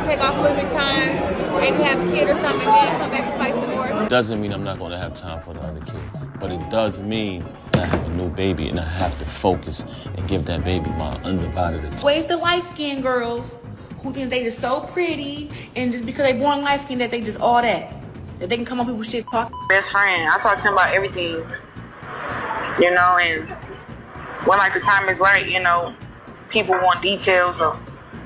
take off a little bit of time, maybe have a kid or something, and then come back and fight some more? Doesn't mean I'm not going to have time for the other kids, but it does mean that I have a new baby and I have to focus and give that baby my undivided attention. Where's the light-skinned girls who think they just so pretty and just because they born light-skinned that they just all that they can come on people's shit talk? Best friend, I talk to him about everything, you know, and when like the time is right, you know, people want details of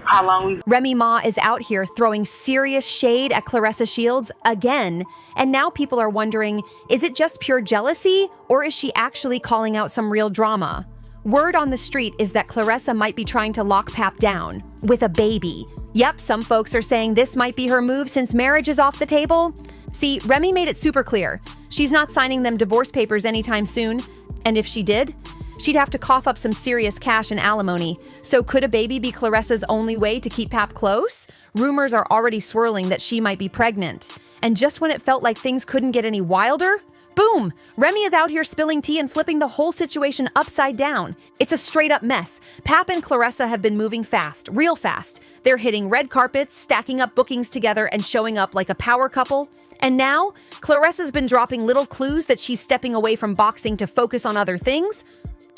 how long we... Remy Ma is out here throwing serious shade at Claressa Shields again, and now people are wondering, is it just pure jealousy, or is she actually calling out some real drama? Word on the street is that Claressa might be trying to lock Pap down with a baby. Yep, some folks are saying this might be her move since marriage is off the table. See, Remy made it super clear. She's not signing them divorce papers anytime soon, and if she did, she'd have to cough up some serious cash and alimony. So could a baby be Claressa's only way to keep Pap close? Rumors are already swirling that she might be pregnant. And just when it felt like things couldn't get any wilder, boom! Remy is out here spilling tea and flipping the whole situation upside down. It's a straight-up mess. Pap and Claressa have been moving fast, real fast. They're hitting red carpets, stacking up bookings together, and showing up like a power couple. And now, Claressa's been dropping little clues that she's stepping away from boxing to focus on other things.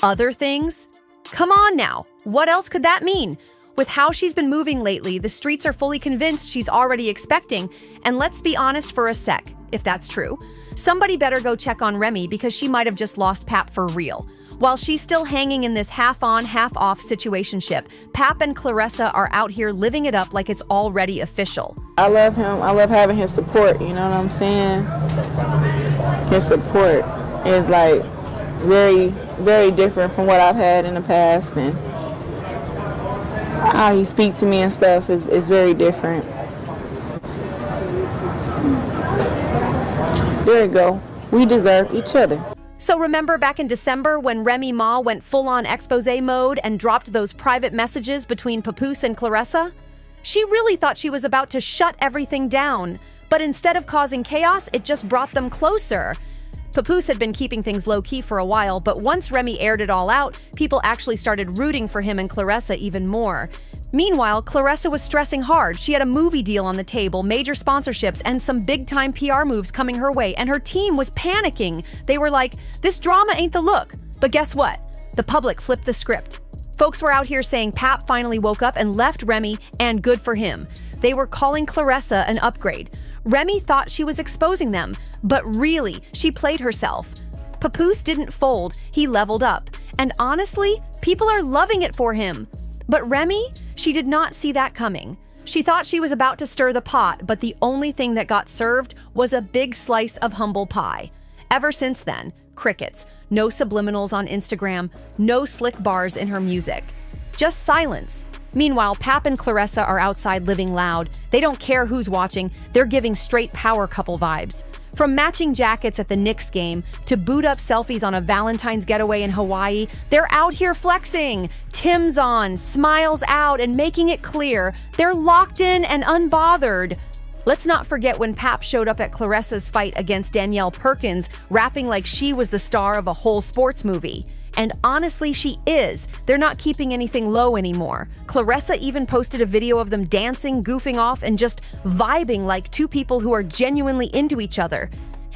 Other things? Come on now, what else could that mean? With how she's been moving lately, the streets are fully convinced she's already expecting, and let's be honest for a sec, if that's true. Somebody better go check on Remy because she might have just lost Pap for real. While she's still hanging in this half-on, half-off situationship, Pap and Claressa are out here living it up like it's already official. I love him. I love having his support, you know what I'm saying? His support is like very, very different from what I've had in the past, and how he speaks to me and stuff is very different. There you go. We deserve each other. So remember back in December when Remy Ma went full-on exposé mode and dropped those private messages between Papoose and Claressa? She really thought she was about to shut everything down, but instead of causing chaos, it just brought them closer. Papoose had been keeping things low-key for a while, but once Remy aired it all out, people actually started rooting for him and Claressa even more. Meanwhile, Claressa was stressing hard. She had a movie deal on the table, major sponsorships, and some big-time PR moves coming her way, and her team was panicking. They were like, this drama ain't the look. But guess what? The public flipped the script. Folks were out here saying Pap finally woke up and left Remy, and good for him. They were calling Claressa an upgrade. Remy thought she was exposing them, but really, she played herself. Papoose didn't fold, he leveled up. And honestly, people are loving it for him. But Remy, she did not see that coming. She thought she was about to stir the pot, but the only thing that got served was a big slice of humble pie. Ever since then, crickets. No subliminals on Instagram, no slick bars in her music. Just silence. Meanwhile, Pap and Claressa are outside living loud. They don't care who's watching, they're giving straight power couple vibes. From matching jackets at the Knicks game to boot-up selfies on a Valentine's getaway in Hawaii, they're out here flexing. Tim's on, smiles out, and making it clear they're locked in and unbothered. Let's not forget when Pap showed up at Claressa's fight against Danielle Perkins, rapping like she was the star of a whole sports movie. And honestly, she is. They're not keeping anything low anymore. Claressa even posted a video of them dancing, goofing off, and just vibing like two people who are genuinely into each other.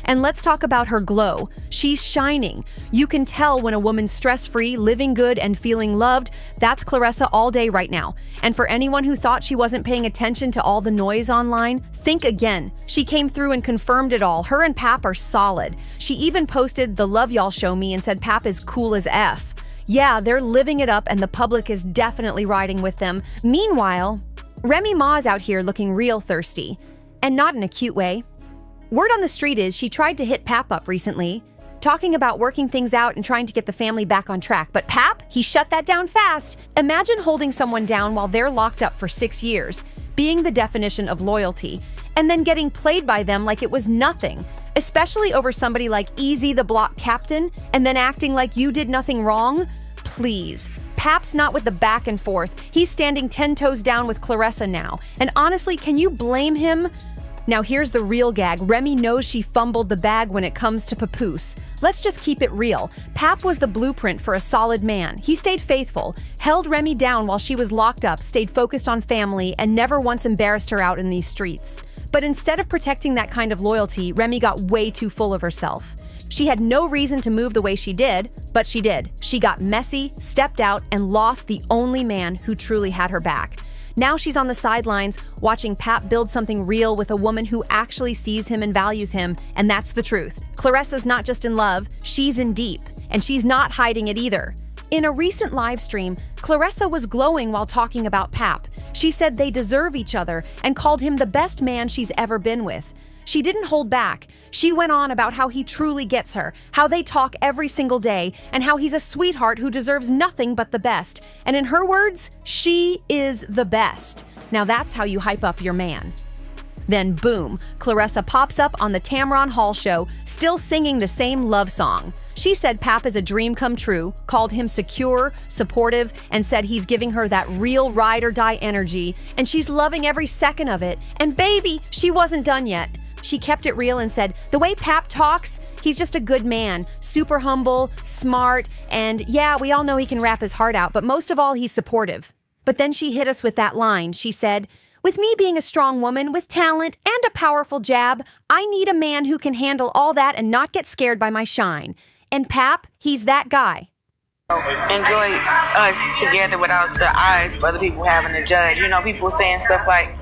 And let's talk about her glow. She's shining. You can tell when a woman's stress-free, living good, and feeling loved. That's Claressa all day right now. And for anyone who thought she wasn't paying attention to all the noise online, think again. She came through and confirmed it all. Her and Pap are solid. She even posted the love y'all show me and said Pap is cool as F. Yeah, they're living it up and the public is definitely riding with them. Meanwhile, Remy Ma's out here looking real thirsty. And not in a cute way. Word on the street is she tried to hit Pap up recently, talking about working things out and trying to get the family back on track. But Pap, he shut that down fast. Imagine holding someone down while they're locked up for 6 years, being the definition of loyalty, and then getting played by them like it was nothing, especially over somebody like Easy the Block Captain, and then acting like you did nothing wrong. Please. Pap's not with the back and forth. He's standing 10 toes down with Claressa now. And honestly, can you blame him? Now here's the real gag. Remy knows she fumbled the bag when it comes to Papoose. Let's just keep it real. Pap was the blueprint for a solid man. He stayed faithful, held Remy down while she was locked up, stayed focused on family, and never once embarrassed her out in these streets. But instead of protecting that kind of loyalty, Remy got way too full of herself. She had no reason to move the way she did, but she did. She got messy, stepped out, and lost the only man who truly had her back. Now she's on the sidelines, watching Pap build something real with a woman who actually sees him and values him, and that's the truth. Claressa's not just in love, she's in deep, and she's not hiding it either. In a recent live stream, Claressa was glowing while talking about Pap. She said they deserve each other and called him the best man she's ever been with. She didn't hold back. She went on about how he truly gets her, how they talk every single day, and how he's a sweetheart who deserves nothing but the best. And in her words, she is the best. Now that's how you hype up your man. Then boom, Claressa pops up on the Tamron Hall show, still singing the same love song. She said Pap is a dream come true, called him secure, supportive, and said he's giving her that real ride or die energy, and she's loving every second of it. And baby, she wasn't done yet. She kept it real and said, the way Pap talks, he's just a good man, super humble, smart, and yeah, we all know he can rap his heart out, but most of all, he's supportive. But then she hit us with that line. She said, with me being a strong woman with talent and a powerful jab, I need a man who can handle all that and not get scared by my shine. And Pap, he's that guy. Enjoy us together without the eyes for other people having to judge. You know, people saying stuff like,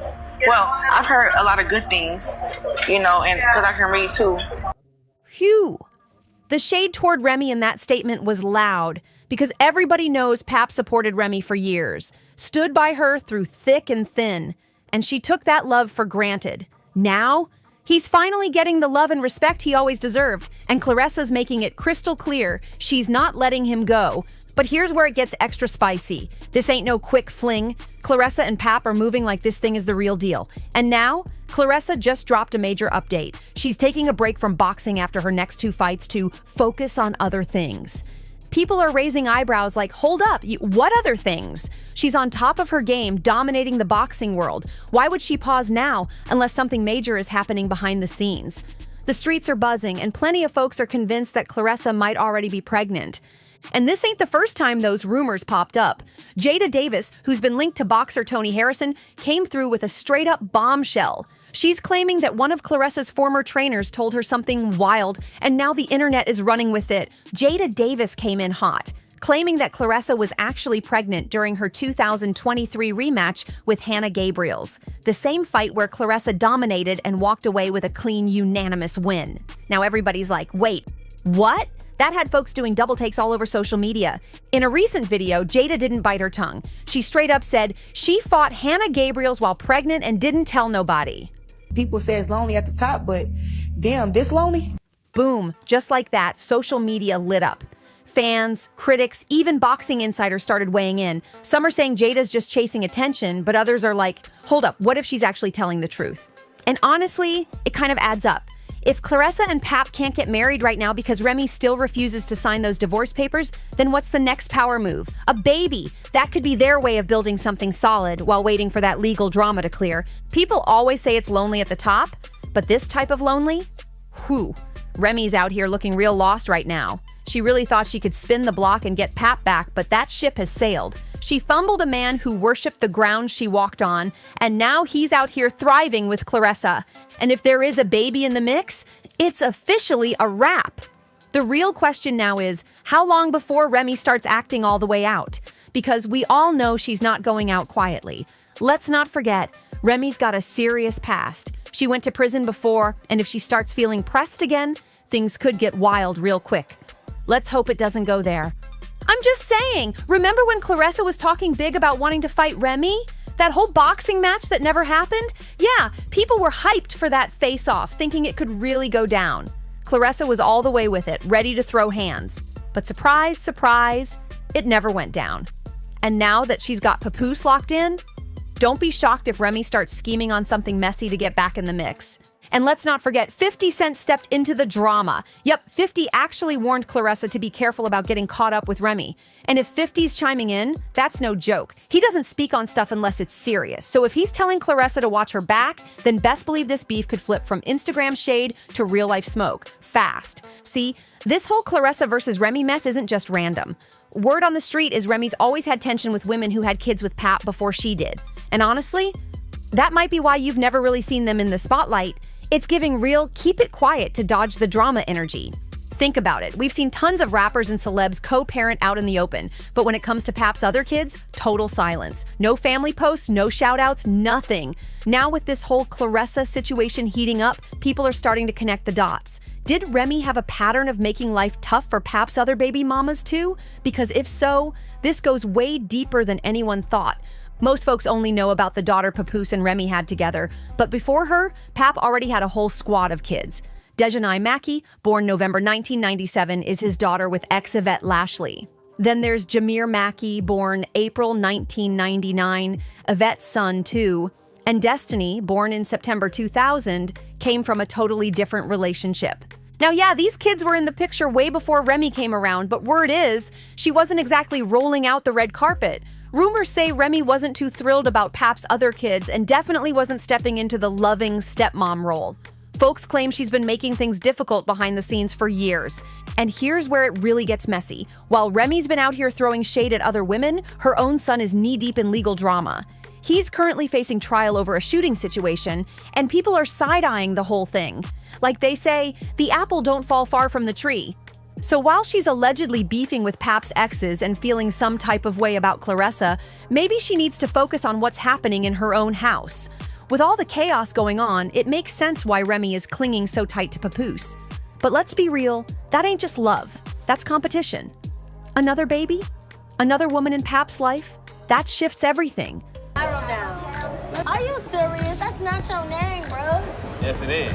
well, I've heard a lot of good things, you know, and because I can read too. Phew. The shade toward Remy in that statement was loud because everybody knows Pap supported Remy for years, stood by her through thick and thin, and she took that love for granted. Now, he's finally getting the love and respect he always deserved, and Claressa's making it crystal clear she's not letting him go. But here's where it gets extra spicy. This ain't no quick fling. Claressa and Pap are moving like this thing is the real deal. And now, Claressa just dropped a major update. She's taking a break from boxing after her next 2 fights to focus on other things. People are raising eyebrows like, hold up, what other things? She's on top of her game, dominating the boxing world. Why would she pause now unless something major is happening behind the scenes? The streets are buzzing, and plenty of folks are convinced that Claressa might already be pregnant. And this ain't the first time those rumors popped up. Jada Davis, who's been linked to boxer Tony Harrison, came through with a straight-up bombshell. She's claiming that one of Claressa's former trainers told her something wild, and now the internet is running with it. Jada Davis came in hot, claiming that Claressa was actually pregnant during her 2023 rematch with Hannah Gabriels, the same fight where Claressa dominated and walked away with a clean, unanimous win. Now everybody's like, wait, what? That had folks doing double takes all over social media. In a recent video, Jada didn't bite her tongue. She straight up said she fought Hannah Gabriels while pregnant and didn't tell nobody. People say it's lonely at the top, but damn, this lonely? Boom, just like that, social media lit up. Fans, critics, even boxing insiders started weighing in. Some are saying Jada's just chasing attention, but others are like, hold up, what if she's actually telling the truth? And honestly, it kind of adds up. If Claressa and Pap can't get married right now because Remy still refuses to sign those divorce papers, then what's the next power move? A baby! That could be their way of building something solid while waiting for that legal drama to clear. People always say it's lonely at the top, but this type of lonely? Whew. Remy's out here looking real lost right now. She really thought she could spin the block and get Pap back, but that ship has sailed. She fumbled a man who worshipped the ground she walked on, and now he's out here thriving with Claressa. And if there is a baby in the mix, it's officially a wrap. The real question now is, how long before Remy starts acting all the way out? Because we all know she's not going out quietly. Let's not forget, Remy's got a serious past. She went to prison before, and if she starts feeling pressed again, things could get wild real quick. Let's hope it doesn't go there. I'm just saying, remember when Claressa was talking big about wanting to fight Remy? That whole boxing match that never happened? Yeah, people were hyped for that face-off, thinking it could really go down. Claressa was all the way with it, ready to throw hands. But surprise, surprise, it never went down. And now that she's got Papoose locked in, Don't be shocked if Remy starts scheming on something messy to get back in the mix. And let's not forget, 50 Cent stepped into the drama. Yep, 50 actually warned Claressa to be careful about getting caught up with Remy. And if 50's chiming in, that's no joke. He doesn't speak on stuff unless it's serious. So if he's telling Claressa to watch her back, then best believe this beef could flip from Instagram shade to real-life smoke. Fast. See, this whole Claressa versus Remy mess isn't just random. Word on the street is Remy's always had tension with women who had kids with Pap before she did. And honestly, that might be why you've never really seen them in the spotlight. It's giving real keep it quiet to dodge the drama energy. Think about it. We've seen tons of rappers and celebs co-parent out in the open, but when it comes to Pap's other kids, total silence. No family posts, no shout-outs, nothing. Now with this whole Claressa situation heating up, people are starting to connect the dots. Did Remy have a pattern of making life tough for Pap's other baby mamas too? Because if so, this goes way deeper than anyone thought. Most folks only know about the daughter Papoose and Remy had together, but before her, Pap already had a whole squad of kids. Dejanai Mackey, born November 1997, is his daughter with ex-Yvette Lashley. Then there's Jameer Mackey, born April 1999, Yvette's son too. And Destiny, born in September 2000, came from a totally different relationship. Now, yeah, these kids were in the picture way before Remy came around, but word is, she wasn't exactly rolling out the red carpet. Rumors say Remy wasn't too thrilled about Pap's other kids and definitely wasn't stepping into the loving stepmom role. Folks claim she's been making things difficult behind the scenes for years. And here's where it really gets messy. While Remy's been out here throwing shade at other women, her own son is knee-deep in legal drama. He's currently facing trial over a shooting situation, and people are side-eyeing the whole thing. Like they say, the apple don't fall far from the tree. So while she's allegedly beefing with Pap's exes and feeling some type of way about Claressa, maybe she needs to focus on what's happening in her own house. With all the chaos going on, it makes sense why Remy is clinging so tight to Papoose. But let's be real, that ain't just love, that's competition. Another baby? Another woman in Pap's life? That shifts everything. I wrote down. Are you serious? That's not your name, bro. Yes, it is.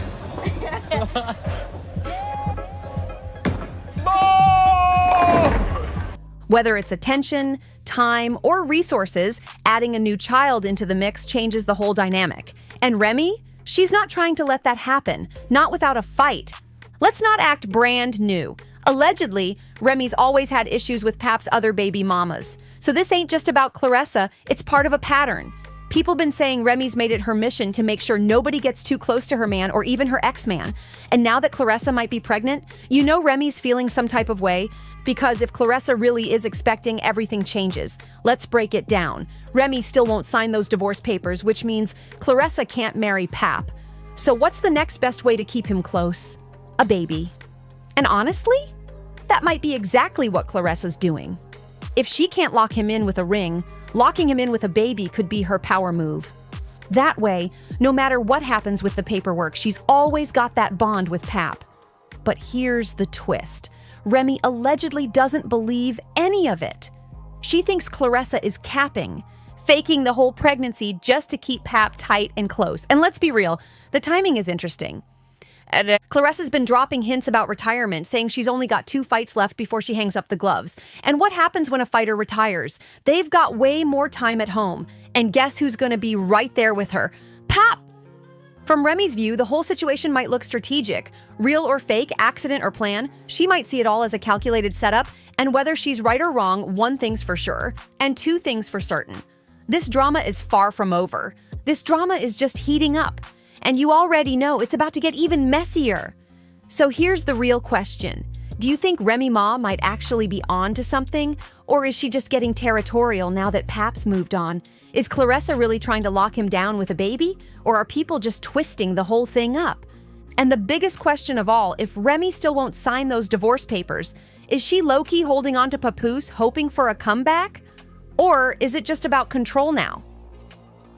Whether it's attention, time, or resources, adding a new child into the mix changes the whole dynamic. And Remy? She's not trying to let that happen, not without a fight. Let's not act brand new. Allegedly, Remy's always had issues with Pap's other baby mamas. So this ain't just about Claressa, it's part of a pattern. People been saying Remy's made it her mission to make sure nobody gets too close to her man or even her ex-man. And now that Claressa might be pregnant, you know Remy's feeling some type of way. Because if Claressa really is expecting, everything changes. Let's break it down. Remy still won't sign those divorce papers, which means Claressa can't marry Pap. So what's the next best way to keep him close? A baby. And honestly, that might be exactly what Claressa's doing. If she can't lock him in with a ring, locking him in with a baby could be her power move. That way, no matter what happens with the paperwork, she's always got that bond with Pap. But here's the twist. Remy allegedly doesn't believe any of it. She thinks Claressa is capping, faking the whole pregnancy just to keep Pap tight and close. And let's be real, the timing is interesting. Claressa's been dropping hints about retirement, saying she's only got 2 fights left before she hangs up the gloves. And what happens when a fighter retires? They've got way more time at home. And guess who's gonna be right there with her? Pap! From Remy's view, the whole situation might look strategic. Real or fake, accident or plan, she might see it all as a calculated setup, and whether she's right or wrong, one thing's for sure, and 2 things for certain. This drama is far from over. This drama is just heating up. And you already know it's about to get even messier. So here's the real question. Do you think Remy Ma might actually be on to something? Or is she just getting territorial now that Pap's moved on? Is Claressa really trying to lock him down with a baby? Or are people just twisting the whole thing up? And the biggest question of all, if Remy still won't sign those divorce papers, is she low-key holding on to Papoose, hoping for a comeback? Or is it just about control now?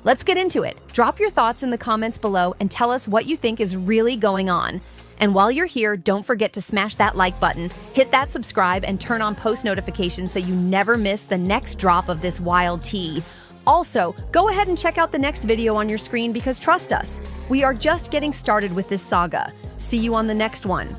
Let's get into it. Drop your thoughts in the comments below and tell us what you think is really going on. And while you're here, don't forget to smash that like button, hit that subscribe, and turn on post notifications so you never miss the next drop of this wild tea. Also, go ahead and check out the next video on your screen because trust us, we are just getting started with this saga. See you on the next one.